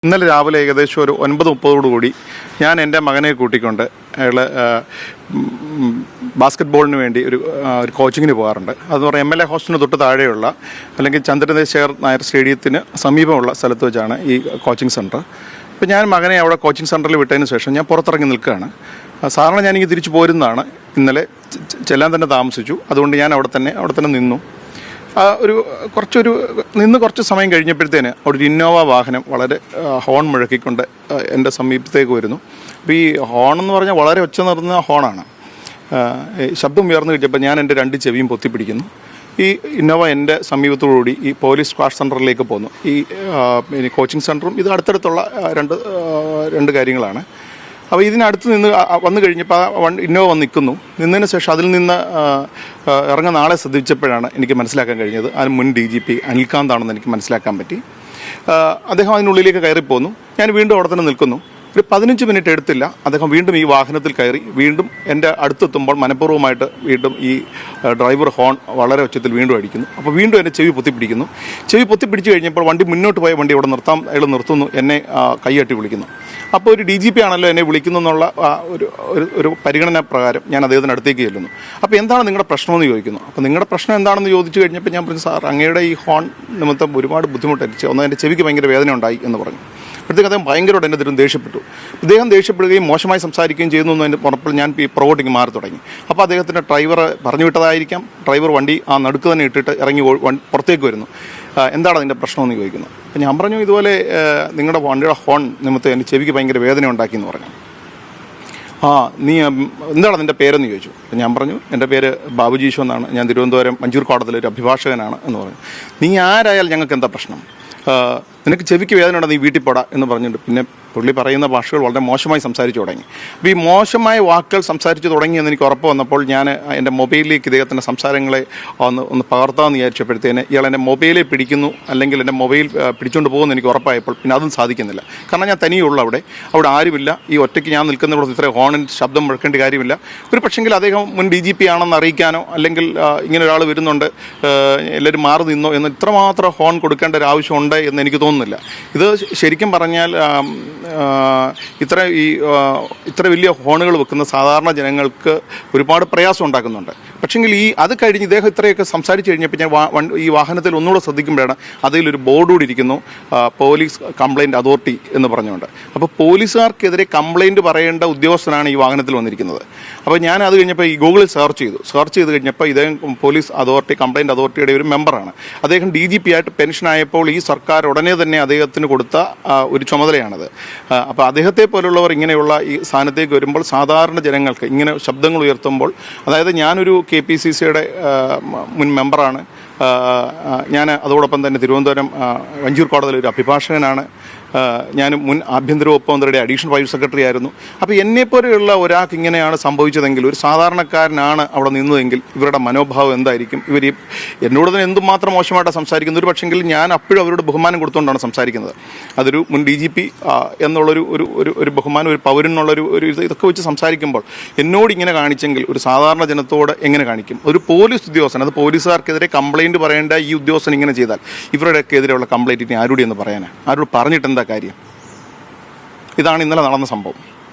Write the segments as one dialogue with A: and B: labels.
A: ഇന്നലെ രാവിലെ ഏകദേശം ഒരു 9:30 ഞാൻ എൻ്റെ മകനെ കൂട്ടിക്കൊണ്ട് അയാൾ ബാസ്കറ്റ് വേണ്ടി ഒരു കോച്ചിങ്ങിന് പോകാറുണ്ട്. അതെന്ന് പറഞ്ഞാൽ MLA ഹോസ്റ്റലിന് തൊട്ട് താഴെയുള്ള അല്ലെങ്കിൽ ചന്ദ്രശേഖർ നായർ സ്റ്റേഡിയത്തിന് സമീപമുള്ള സ്ഥലത്ത് വെച്ചാണ് ഈ കോച്ചിങ് സെൻറ്റർ. അപ്പോൾ ഞാൻ മകനെ അവിടെ കോച്ചിങ് സെൻറ്ററിൽ വിട്ടതിന് ശേഷം ഞാൻ പുറത്തിറങ്ങി നിൽക്കുകയാണ്. സാധാരണ ഞാനിങ്ങനെ തിരിച്ചു പോരുന്നതാണ്. ഇന്നലെ ചെല്ലാൻ തന്നെ താമസിച്ചു. അതുകൊണ്ട് ഞാൻ അവിടെ തന്നെ നിന്നു. കുറച്ച് സമയം കഴിഞ്ഞപ്പോഴത്തേന് അവിടെ ഒരു ഇന്നോവ വാഹനം വളരെ ഹോൺ മുഴക്കിക്കൊണ്ട് എൻ്റെ സമീപത്തേക്ക് വരുന്നു. അപ്പോൾ ഈ ഹോൺ എന്ന് പറഞ്ഞാൽ വളരെ ഒച്ച നിറഞ്ഞ ഹോണാണ്. ശബ്ദം ഉയർന്നു കിട്ടിയപ്പോൾ ഞാൻ എൻ്റെ 2 ചെവിയും പൊത്തിപ്പിടിക്കുന്നു. ഈ ഇന്നോവ എൻ്റെ സമീപത്തോടുകൂടി ഈ പോലീസ് സ്ക്വാഡ് സെൻറ്ററിലേക്ക് പോന്നു. ഈ കോച്ചിങ് സെൻറ്ററും ഇത് അടുത്തടുത്തുള്ള രണ്ട് കാര്യങ്ങളാണ്. അപ്പോൾ ഇതിനടുത്ത് വന്നു കഴിഞ്ഞപ്പോൾ ഇന്നോവ വന്ന് നിൽക്കുന്നു. നിന്നതിന് ശേഷം അതിൽ നിന്ന് ഇറങ്ങുന്ന ആളെ ശ്രദ്ധിച്ചപ്പോഴാണ് എനിക്ക് മനസ്സിലാക്കാൻ കഴിഞ്ഞത് അതിന് മുൻ DGP അനിൽകാന്താണെന്ന് എനിക്ക് മനസ്സിലാക്കാൻ പറ്റി. അദ്ദേഹം അതിനുള്ളിലേക്ക് കയറിപ്പോന്നു. ഞാൻ വീണ്ടും അവിടെ തന്നെ നിൽക്കുന്നു. ഒരു 15 മിനിറ്റ് എടുത്തില്ല. അദ്ദേഹം വീണ്ടും ഈ വാഹനത്തിൽ കയറി വീണ്ടും എൻ്റെ അടുത്തെത്തുമ്പോൾ മനഃപൂർവ്വമായിട്ട് വീണ്ടും ഈ ഡ്രൈവർ ഹോൺ വളരെ ഉച്ചത്തിൽ വീണ്ടും അടിക്കുന്നു. അപ്പോൾ വീണ്ടും എൻ്റെ ചെവി പൊത്തിപ്പിടിക്കുന്നു. ചെവി പൊത്തിപ്പിടിച്ച് കഴിഞ്ഞപ്പോൾ വണ്ടി മുന്നോട്ട് പോയ വണ്ടി അവിടെ അയാൾ നിർത്തുന്നു. എന്നെ കൈയ്യട്ടി വിളിക്കുന്നു. അപ്പോൾ ഒരു DGP ആണല്ലോ എന്നെ വിളിക്കുന്നു എന്നുള്ള ഒരു പരിഗണന പ്രകാരം ഞാൻ അദ്ദേഹത്തിന് അടുത്തേക്ക് ചെല്ലുന്നു. അപ്പോൾ എന്താണ് നിങ്ങളുടെ പ്രശ്നമെന്ന് ചോദിക്കുന്നു. അപ്പോൾ നിങ്ങളുടെ പ്രശ്നം എന്താണെന്ന് ചോദിച്ചു കഴിഞ്ഞപ്പോൾ ഞാൻ പറഞ്ഞു, സാർ അങ്ങയുടെ ഈ ഹോൺ നിമിത്തം ഒരുപാട് ബുദ്ധിമുട്ടടിച്ച് എൻ്റെ ചെവിക്ക് ഭയങ്കര വേദന ഉണ്ടായി എന്ന് പറഞ്ഞു. അപ്പോഴത്തേക്ക് അദ്ദേഹം ഭയങ്കരമായിട്ട് എൻ്റെ ഇതിലും ദേഷ്യപ്പെട്ടു. അദ്ദേഹം ദേഷ്യപ്പെടുകയും മോശമായി സംസാരിക്കുകയും ചെയ്യുന്നു എന്നതിൻ്റെ പുറപ്പിൽ ഞാൻ ഈ പുറകോട്ടേക്ക് മാറി തുടങ്ങി. അപ്പോൾ അദ്ദേഹത്തിൻ്റെ ഡ്രൈവർ പറഞ്ഞു വിട്ടതായിരിക്കാം. ഡ്രൈവർ വണ്ടി ആ നടുക്ക് തന്നെ ഇട്ടിട്ട് ഇറങ്ങി പുറത്തേക്ക് വരുന്നു. എന്താണ് അതിൻ്റെ പ്രശ്നമെന്ന് ചോദിക്കുന്നു. അപ്പോൾ ഞാൻ പറഞ്ഞു, ഇതുപോലെ നിങ്ങളുടെ വണ്ടിയുടെ ഹോൺ നിമിത്തം എൻ്റെ ചെവിക്ക് ഭയങ്കര വേദന ഉണ്ടാക്കിയെന്ന് പറഞ്ഞു. നീ എന്താണ് നിൻ്റെ പേരെന്ന് ചോദിച്ചു. അപ്പോൾ ഞാൻ പറഞ്ഞു, എൻ്റെ പേര് ബാബുജീഷു എന്നാണ്. ഞാൻ തിരുവനന്തപുരം മഞ്ചൂർ കോടതിയിലൊരു അഭിഭാഷകനാണ് എന്ന് പറഞ്ഞു. നീ ആരായാലും ഞങ്ങൾക്ക് എന്താ പ്രശ്നം? നിനക്ക് ചെവിക്ക് വേദന ഉണ്ടെന്ന് നീ വീട്ടിൽ പോടാ എന്ന് പറഞ്ഞിട്ട് പിന്നെ പുള്ളി പറയുന്ന ഭാഷകൾ വളരെ മോശമായി സംസാരിച്ചു തുടങ്ങി. അപ്പോൾ ഈ മോശമായ വാക്കുകൾ സംസാരിച്ച് തുടങ്ങിയെന്ന് എനിക്ക് ഉറപ്പ് വന്നപ്പോൾ ഞാൻ എൻ്റെ മൊബൈലിലേക്ക് ഇദ്ദേഹത്തിൻ്റെ സംസാരങ്ങളെ ഒന്ന് പകർത്താമെന്ന് വിചാരിച്ചപ്പോഴത്തേന് ഇയാൾ എൻ്റെ മൊബൈലിൽ പിടിക്കുന്നു, അല്ലെങ്കിൽ എൻ്റെ മൊബൈൽ പിടിച്ചുകൊണ്ട് പോകുമെന്ന് എനിക്ക് ഉറപ്പായപ്പോൾ പിന്നെ അതും സാധിക്കുന്നില്ല. കാരണം ഞാൻ തനിയുള്ളൂ. അവിടെ ആരുമില്ല. ഈ ഒറ്റയ്ക്ക് ഞാൻ നിൽക്കുന്നിടത്ത് ഇത്ര ഹോണിൻ ശബ്ദം മുഴക്കേണ്ട കാര്യമില്ല. ഒരു പക്ഷെങ്കിൽ അദ്ദേഹം മുൻ DGP ആണെന്ന് അറിയിക്കാനോ അല്ലെങ്കിൽ ഇങ്ങനെ ഒരാൾ വരുന്നുണ്ട് എല്ലാവരും മാറി നിന്നോ എന്ന് ഇത്രമാത്രം ഹോൺ കൊടുക്കേണ്ട ഒരു ആവശ്യമുണ്ട് എന്ന് എനിക്ക് തോന്നുന്നില്ല. ഇത് ശരിക്കും പറഞ്ഞാൽ ഇത്ര വലിയ ഹോണുകൾ വെക്കുന്ന സാധാരണ ജനങ്ങൾക്ക് ഒരുപാട് പ്രയാസം ഉണ്ടാക്കുന്നുണ്ട്. പക്ഷെങ്കിൽ അത് കഴിഞ്ഞ് ഇദ്ദേഹം ഇത്രയൊക്കെ സംസാരിച്ച് കഴിഞ്ഞപ്പോൾ ഞാൻ ഈ വാഹനത്തിൽ ഒന്നുകൂടെ ശ്രദ്ധിക്കുമ്പോഴാണ് അതിലൊരു ബോർഡ് കൂടി ഇരിക്കുന്നു, പോലീസ് കംപ്ലയിൻറ്റ് അതോറിറ്റി എന്ന് പറഞ്ഞുകൊണ്ട്. അപ്പോൾ പോലീസുകാർക്കെതിരെ കംപ്ലയിൻറ്റ് പറയേണ്ട ഉദ്യോഗസ്ഥനാണ് ഈ വാഹനത്തിൽ വന്നിരിക്കുന്നത്. അപ്പോൾ ഞാൻ അത് കഴിഞ്ഞപ്പോൾ ഈ ഗൂഗിളിൽ സെർച്ച് ചെയ്ത് കഴിഞ്ഞപ്പോൾ ഇദ്ദേഹം പോലീസ് അതോറിറ്റി കംപ്ലയിൻറ്റ് അതോറിറ്റിയുടെ ഒരു മെമ്പറാണ്. അദ്ദേഹം DGP ആയിട്ട് പെൻഷനായപ്പോൾ ഈ സർക്കാർ ഉടനെ തന്നെ അദ്ദേഹത്തിന് കൊടുത്ത ഒരു ചുമതലയാണത്. അപ്പോൾ അദ്ദേഹത്തെ പോലുള്ളവർ ഇങ്ങനെയുള്ള ഈ സ്ഥാനത്തേക്ക് വരുമ്പോൾ സാധാരണ ജനങ്ങൾക്ക് ഇങ്ങനെ ശബ്ദങ്ങൾ ഉയർത്തുമ്പോൾ, അതായത് ഞാനൊരു KPCCയുടെ മുൻ മെമ്പറാണ്. ഞാൻ അതോടൊപ്പം തന്നെ തിരുവനന്തപുരം മഞ്ചൂർ കോടതിയിൽ ഒരു അഭിഭാഷകനാണ്. ഞാൻ മുൻ ആഭ്യന്തര വകുപ്പ് മന്ത്രിയുടെ അഡീഷണൽ പ്രൈവറ്റ് സെക്രട്ടറി ആയിരുന്നു. അപ്പോൾ എന്നെപ്പോലെയുള്ള ഒരാൾക്ക് ഇങ്ങനെയാണ് സംഭവിച്ചതെങ്കിൽ, ഒരു സാധാരണക്കാരനാണ് അവിടെ നിന്നതെങ്കിൽ ഇവരുടെ മനോഭാവം എന്തായിരിക്കും? ഇവർ എന്നോട് തന്നെ എന്തുമാത്രം മോശമായിട്ടാണ് സംസാരിക്കുന്നത്. ഒരു പക്ഷെങ്കിൽ ഞാൻ അപ്പോഴും അവരോട് ബഹുമാനം കൊടുത്തുകൊണ്ടാണ് സംസാരിക്കുന്നത്. അതൊരു മുൻ DGP എന്നുള്ളൊരു ഒരു ബഹുമാനം, ഒരു പൗരനുള്ളൊരു ഇതൊക്കെ വെച്ച് സംസാരിക്കുമ്പോൾ എന്നോട് ഇങ്ങനെ കാണിച്ചെങ്കിൽ ഒരു സാധാരണ ജനത്തോട് എങ്ങനെ കാണിക്കും? ഒരു പോലീസ് ഉദ്യോഗസ്ഥൻ, അത് പോലീസുകാർക്കെതിരെ കംപ്ലയിൻറ്റ് പറയേണ്ട ഈ ഉദ്യോഗസ്ഥൻ ഇങ്ങനെ ചെയ്താൽ ഇവരുടെയൊക്കെ എതിരെയുള്ള കംപ്ലയിൻറ്റ് ഇനി ആരോട് എന്ന് പറയാനാണ്? ആരോട് പറഞ്ഞിട്ട് എന്താ കാര്യം? ഇതാണ് ഇന്നലെ നടന്ന സംഭവം.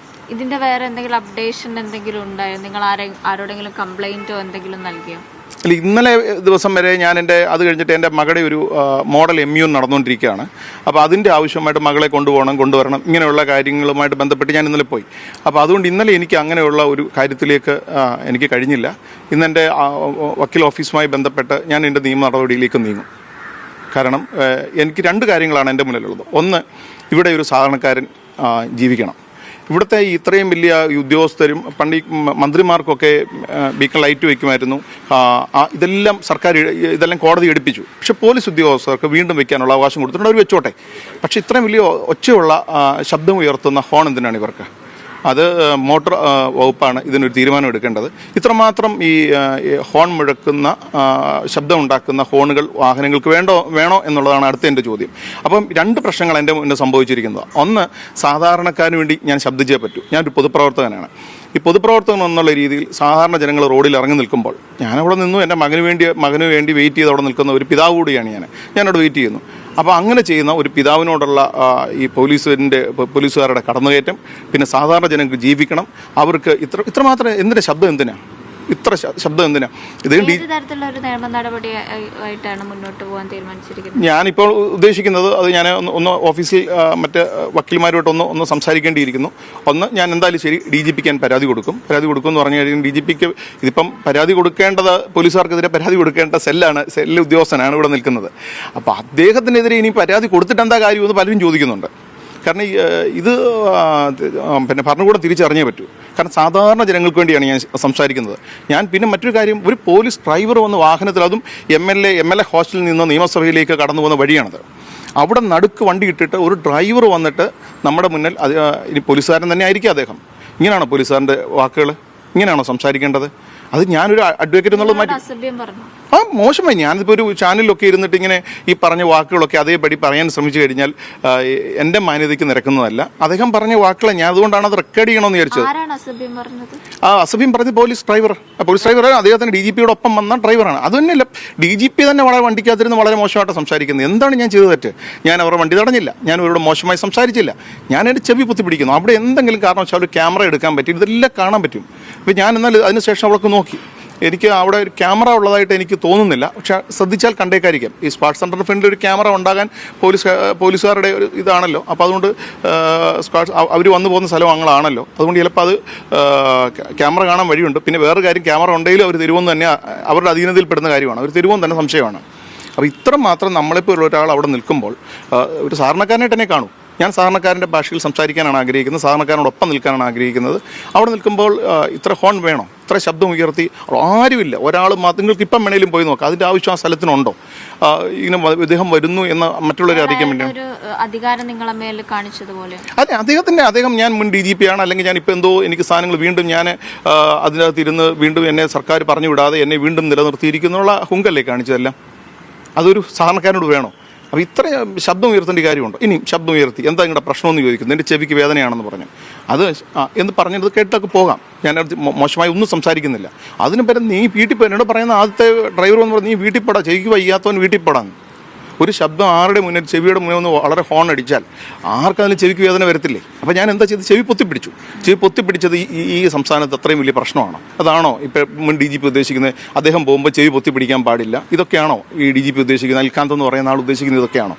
B: ഇതിന്റെ വേറെ എന്തെങ്കിലും അപ്ഡേഷൻ എന്തെങ്കിലും ഉണ്ടായോ? നിങ്ങൾ ആരോടെങ്കിലും കംപ്ലൈന്റോ എന്തെങ്കിലും നൽകിയോ?
A: അല്ല, ഇന്നലെ ദിവസം വരെ അത് കഴിഞ്ഞിട്ട് എൻ്റെ മകളുടെ ഒരു മോഡൽ MU നടന്നുകൊണ്ടിരിക്കുകയാണ്. അപ്പോൾ അതിൻ്റെ ആവശ്യമായിട്ട് മകളെ കൊണ്ടുവരണം ഇങ്ങനെയുള്ള കാര്യങ്ങളുമായിട്ട് ബന്ധപ്പെട്ട് ഞാൻ ഇന്നലെ പോയി. അപ്പോൾ അതുകൊണ്ട് ഇന്നലെ എനിക്ക് അങ്ങനെയുള്ള ഒരു കാര്യത്തിലേക്ക് എനിക്ക് കഴിഞ്ഞില്ല. ഇന്നെൻ്റെ വക്കീൽ ഓഫീസുമായി ബന്ധപ്പെട്ട് ഞാൻ എൻ്റെ നിയമ നടപടിയിലേക്ക് നീങ്ങും. കാരണം എനിക്ക് 2 കാര്യങ്ങളാണ് എൻ്റെ മുന്നിലുള്ളത്. ഒന്ന്, ഇവിടെ ഒരു സാധാരണക്കാരൻ ജീവിക്കണം. ഇവിടുത്തെ ഇത്രയും വലിയ ഉദ്യോഗസ്ഥരും പണ്ട് ഈ മന്ത്രിമാർക്കൊക്കെ ബീക്കൺ ലൈറ്റ് വയ്ക്കുമായിരുന്നു. ഇതെല്ലാം കോടതി എടുപ്പിച്ചു. പക്ഷെ പോലീസ് ഉദ്യോഗസ്ഥർക്ക് വീണ്ടും വെക്കാനുള്ള അവകാശം കൊടുത്തിട്ടുണ്ട്. അവർ വെച്ചോട്ടെ. പക്ഷെ ഇത്രയും വലിയ ഒച്ചയുള്ള ശബ്ദം ഉയർത്തുന്ന ഹോൺ എന്തിനാണ് ഇവർക്ക്? അത് മോട്ടോർ വകുപ്പാണ് ഇതിനൊരു തീരുമാനം എടുക്കേണ്ടത്. ഇത്രമാത്രം ഈ ഹോൺ മുഴക്കുന്ന ശബ്ദം ഉണ്ടാക്കുന്ന ഹോണുകൾ വാഹനങ്ങൾക്ക് വേണോ എന്നുള്ളതാണ് അടുത്ത എൻ്റെ ചോദ്യം. അപ്പം 2 പ്രശ്നങ്ങൾ എൻ്റെ മുന്നിൽ സംഭവിച്ചിരിക്കുന്നത്. ഒന്ന്, സാധാരണക്കാരന് വേണ്ടി ഞാൻ ശബ്ദിച്ചേ പറ്റൂ. ഞാനൊരു പൊതുപ്രവർത്തകനാണ്. ഈ പൊതുപ്രവർത്തകൻ എന്നുള്ള രീതിയിൽ സാധാരണ ജനങ്ങൾ റോഡിൽ ഇറങ്ങി നിൽക്കുമ്പോൾ ഞാനവിടെ നിന്നു, എൻ്റെ മകന് വേണ്ടി വെയിറ്റ് ചെയ്ത് അവിടെ നിൽക്കുന്ന ഒരു പിതാവ് കൂടിയാണ് ഞാനവിടെ വെയിറ്റ് ചെയ്യുന്നു. അപ്പോൾ അങ്ങനെ ചെയ്യുന്ന ഒരു പിതാവിനോടുള്ള ഈ പോലീസുകാരുടെ കടന്നുകയറ്റം, പിന്നെ സാധാരണ ജനങ്ങൾക്ക് ജീവിക്കണം, അവർക്ക് ഇത്രമാത്രം എന്തിനാ ശബ്ദം, ഇത്ര ശബ്ദം എന്തിനാ?
B: ഏത് തരത്തിലുള്ള ഒരു നിയമ നടപടി ആയിട്ടാണ് മുന്നോട്ട് പോകാൻ തീരുമാനിച്ചിരിക്കുന്നത്?
A: ഞാനിപ്പോൾ ഉദ്ദേശിക്കുന്നത് അത് ഞാൻ ഒന്ന് ഓഫീസിൽ മറ്റ് വക്കീൽമാരുമായിട്ട് ഒന്ന് സംസാരിക്കേണ്ടിയിരിക്കുന്നു. ഒന്ന്, ഞാൻ എന്തായാലും ശരി DGPക്ക് ഞാൻ പരാതി കൊടുക്കും എന്ന് പറഞ്ഞു കഴിഞ്ഞാൽ DGPക്ക് ഇതിപ്പം പരാതി കൊടുക്കേണ്ടത്, പോലീസുകാർക്കെതിരെ പരാതി കൊടുക്കേണ്ട സെല്ല് ഉദ്യോഗസ്ഥനാണ് ഇവിടെ നിൽക്കുന്നത്. അപ്പോൾ അദ്ദേഹത്തിനെതിരെ ഇനി പരാതി കൊടുത്തിട്ട് എന്താ കാര്യമെന്ന് പലരും ചോദിക്കുന്നുണ്ട്. കാരണം ഇത് പിന്നെ ഭരണകൂടം തിരിച്ചറിഞ്ഞേ പറ്റൂ. കാരണം സാധാരണ ജനങ്ങൾക്ക് വേണ്ടിയാണ് ഞാൻ സംസാരിക്കുന്നത്. ഞാൻ പിന്നെ മറ്റൊരു കാര്യം, ഒരു പോലീസ് ഡ്രൈവർ വന്ന് വാഹനത്തിൽ, അതും MLA ഹോസ്റ്റലിൽ നിന്ന് നിയമസഭയിലേക്ക് കടന്നു പോകുന്ന വഴിയാണത്. അവിടെ നടുക്ക് വണ്ടി ഇട്ടിട്ട് ഒരു ഡ്രൈവർ വന്നിട്ട് നമ്മുടെ മുന്നിൽ, ഇനി പോലീസുകാരൻ തന്നെ ആയിരിക്കും അദ്ദേഹം, ഇങ്ങനെയാണോ പോലീസുകാരൻ്റെ വാക്കുകൾ? ഇങ്ങനെയാണോ സംസാരിക്കേണ്ടത്? അത് ഞാനൊരു അഡ്വക്കേറ്റ് എന്നുള്ളത് മാറ്റി മോശമായി. ഞാനിപ്പോൾ ഒരു ചാനലിലൊക്കെ ഇരുന്നിട്ട് ഇങ്ങനെ ഈ പറഞ്ഞ വാക്കുകളൊക്കെ അതേപടി പറയാൻ ശ്രമിച്ചു കഴിഞ്ഞാൽ എൻ്റെ മാന്യതയ്ക്ക് നിരക്കുന്നതല്ല. അദ്ദേഹം പറഞ്ഞ വാക്കുകളെ ഞാൻ അതുകൊണ്ടാണ് അത് റെക്കോർഡ് ചെയ്യണമെന്ന് വിചാരിച്ചത്. അസഭ്യം പറഞ്ഞത് പോലീസ് ഡ്രൈവർ അദ്ദേഹത്തിന് DGPയുടെ ഒപ്പം വന്ന ഡ്രൈവറാണ്. അത് തന്നെയല്ല, DGP തന്നെ വളരെ വണ്ടിക്കകത്തിരുന്ന് വളരെ മോശമായിട്ട് സംസാരിക്കുന്നത്. എന്താണ് ഞാൻ ചെയ്തത് തെറ്റ്? ഞാൻ അവരുടെ വണ്ടി തടഞ്ഞില്ല, ഞാൻ അവരോട് മോശമായി സംസാരിച്ചില്ല, ഞാൻ എൻ്റെ ചെവി പൊത്തിപ്പിടിക്കുന്നു. അവിടെ എന്തെങ്കിലും കാരണവശാൽ ഒരു ക്യാമറ എടുക്കാൻ പറ്റും, ഇതെല്ലാം കാണാൻ പറ്റും. അപ്പോൾ ഞാൻ എന്നാൽ അതിനുശേഷം അവൾക്ക് നോക്കി, എനിക്ക് അവിടെ ഒരു ക്യാമറ ഉള്ളതായിട്ട് എനിക്ക് തോന്നുന്നില്ല, പക്ഷെ ശ്രദ്ധിച്ചാൽ കണ്ടേക്കായിരിക്കാം. ഈ സ്ക്വാഡ് സെൻറ്ററിന് ഫ്രണ്ടിൽ ഒരു ക്യാമറ ഉണ്ടാകാൻ പോലീസുകാരുടെ ഒരു ഇതാണല്ലോ. അപ്പോൾ അതുകൊണ്ട് അവർ വന്നു പോകുന്ന സ്ഥലം അങ്ങനെയാണല്ലോ, അതുകൊണ്ട് ചിലപ്പോൾ അത് ക്യാമറ കാണാൻ വഴിയുണ്ട്. പിന്നെ വേറൊരു കാര്യം, ക്യാമറ ഉണ്ടെങ്കിലും അവർ തരുമെന്ന് തന്നെ അവരുടെ അധീനതയിൽപ്പെടുന്ന കാര്യമാണ്, അവർ തരുമെന്ന് തന്നെ സംശയമാണ്. അപ്പോൾ ഇത്ര മാത്രം നമ്മളിപ്പോൾ ഉള്ള ഒരാൾ അവിടെ നിൽക്കുമ്പോൾ ഒരു സാധാരണക്കാരനായിട്ട് തന്നെ കാണും. ഞാൻ സാധാരണക്കാരൻ്റെ ഭാഷയിൽ സംസാരിക്കാനാണ് ആഗ്രഹിക്കുന്നത്, സാധാരണക്കാരനോടൊപ്പം നിൽക്കാനാണ് ആഗ്രഹിക്കുന്നത്. അവിടെ നിൽക്കുമ്പോൾ ഇത്ര ഹോൺ വേണോ? ഇത്ര ശബ്ദം ഉയർത്തി ആരുമില്ല, ഒരാൾ നിങ്ങൾക്ക് ഇപ്പം വേണേലും പോയി നോക്കാം, അതിൻ്റെ ആവശ്യം ആ സ്ഥലത്തിനുണ്ടോ? ഇങ്ങനെ ഇദ്ദേഹം വരുന്നു എന്ന് മറ്റുള്ളവരെ അറിയിക്കാൻ വേണ്ടിയാണ്
B: അധികാരം നിങ്ങളെ മേൽ കാണിച്ചതുപോലെ.
A: അതെ, അദ്ദേഹം ഞാൻ മുൻ DGP ആണ്, അല്ലെങ്കിൽ ഞാൻ ഇപ്പോൾ എന്തോ എനിക്ക് സാധനങ്ങൾ വീണ്ടും ഞാൻ അതിനകത്ത് ഇരുന്ന് വീണ്ടും എന്നെ സർക്കാർ പറഞ്ഞു വിടാതെ എന്നെ വീണ്ടും നിലനിർത്തിയിരിക്കുന്നുള്ള ഹുങ്കല്ലേ കാണിച്ചതെല്ലാം. അതൊരു സാധാരണക്കാരനോട് വേണോ? അപ്പോൾ ഇത്ര ശബ്ദം ഉയർത്തേണ്ട കാര്യമുണ്ടോ? ഇനിയും ശബ്ദം ഉയർത്തി എന്താ നിങ്ങളുടെ പ്രശ്നമെന്ന് ചോദിക്കുന്നു. എൻ്റെ ചെവിക്ക് വേദനയാണെന്ന് പറഞ്ഞു, അത് എന്ന് പറഞ്ഞത് കേട്ടൊക്കെ പോകാം. ഞാനത് മോശമായി ഒന്നും സംസാരിക്കുന്നില്ല. അതിന് പരം നീ വീട്ടിൽ പോയി, എന്നോട് പറയുന്ന ആദ്യത്തെ ഡ്രൈവർ എന്ന് പറഞ്ഞാൽ നീ വീട്ടിൽ പോടാ, ചെവിക്ക് വയ്യാത്തവൻ വീട്ടിൽ പോടാന്ന്. ഒരു ശബ്ദം ആരുടെ മുന്നിൽ, ചെവിയുടെ മുന്നിൽ ഒന്ന് വളരെ ഹോൺ അടിച്ചാൽ ആർക്കതിന് ചെവിക്ക് വേദന വരത്തില്ലേ? അപ്പോൾ ഞാൻ എന്താ ചെയ്ത്? ചെവി പൊത്തിപ്പിടിച്ചത് ഈ സംസ്ഥാനത്ത് അത്രയും വലിയ പ്രശ്നമാണോ? അതാണോ ഇപ്പം മുൻ DGP ഉദ്ദേശിക്കുന്നത്? അദ്ദേഹം പോകുമ്പോൾ ചെവി പൊത്തിപ്പിടിക്കാൻ പാടില്ല, ഇതൊക്കെയാണോ ഈ DGP ഉദ്ദേശിക്കുന്നത്? അൽക്കാന്ത് എന്ന് പറയുന്ന ആൾ ഉദ്ദേശിക്കുന്നത് ഇതൊക്കെയാണോ?